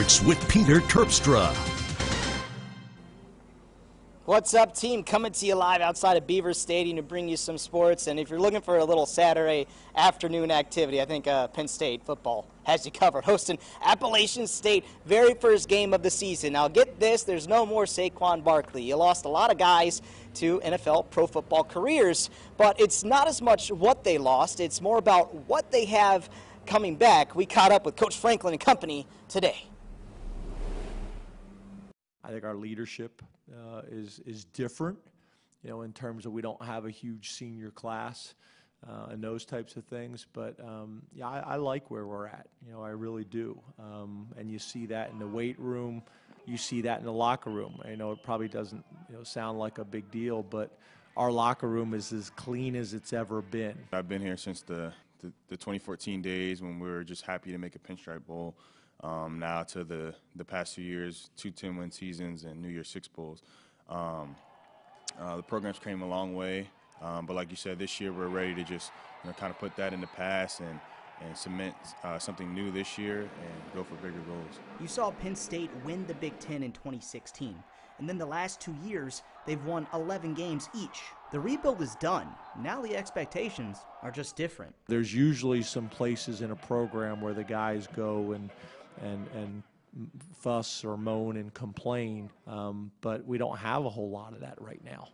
with Peter Terpstra. What's up, team? Coming to you live outside of Beaver Stadium to bring you some sports. And if you're looking for a little Saturday afternoon activity, I think Penn State Football has you covered. Hosting Appalachian State, very first game of the season. Now get this, there's no more Saquon Barkley. You lost a lot of guys to NFL pro football careers, but it's not as much what they lost, it's more about what they have coming back. We caught up with Coach Franklin and company today. I think our leadership is different, you know, in terms of we don't have a huge senior class and those types of things. But yeah, I like where we're at. You know, I really do. And you see that in the weight room. You see that in the locker room. I know it probably doesn't, you know, sound like a big deal, but our locker room is as clean as it's ever been. I've been here since the 2014 days when we were just happy to make a Pinstripe Bowl. Now to the past 2 years, 2 10-win seasons and New Year's Six Bowls. The program's came a long way, but like you said, this year we're ready to just kind of put that in the past and cement something new this year and go for bigger goals. You saw Penn State win the Big Ten in 2016, and then the last 2 years they've won 11 games each. The rebuild is done. Now the expectations are just different. There's usually some places in a program where the guys go and fuss or moan and complain, but we don't have a whole lot of that right now.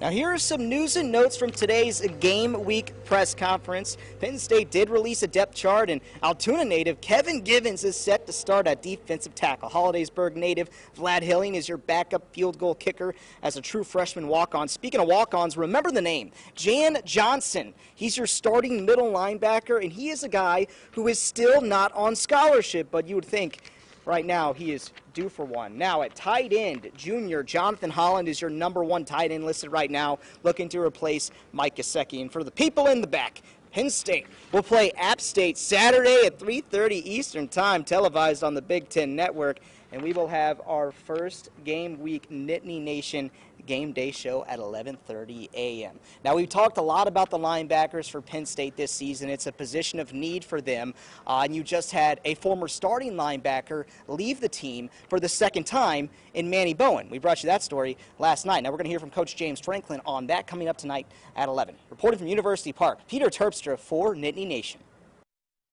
Now here are some news and notes from today's game week press conference. Penn State did release a depth chart, and Altoona native Kevin Givens is set to start at defensive tackle. Hollidaysburg native Vlad Hilling is your backup field goal kicker as a true freshman walk-on. Speaking of walk-ons, remember the name, Jan Johnson. He's your starting middle linebacker, and he is a guy who is still not on scholarship, but you would think right now he is due for one. Now at tight end, junior Jonathan Holland is your #1 tight end listed right now, looking to replace Mike Gesicki. And for the people in the back, Penn State will play App State Saturday at 3:30 Eastern Time, televised on the Big Ten Network. And we will have our first game week Nittany Nation game day show at 11:30 a.m. Now, we've talked a lot about the linebackers for Penn State this season. It's a position of need for them. And you just had a former starting linebacker leave the team for the second time in Manny Bowen. We brought you that story last night. Now, we're going to hear from Coach James Franklin on that coming up tonight at 11. Reporting from University Park, Peter Terpstra for Nittany Nation.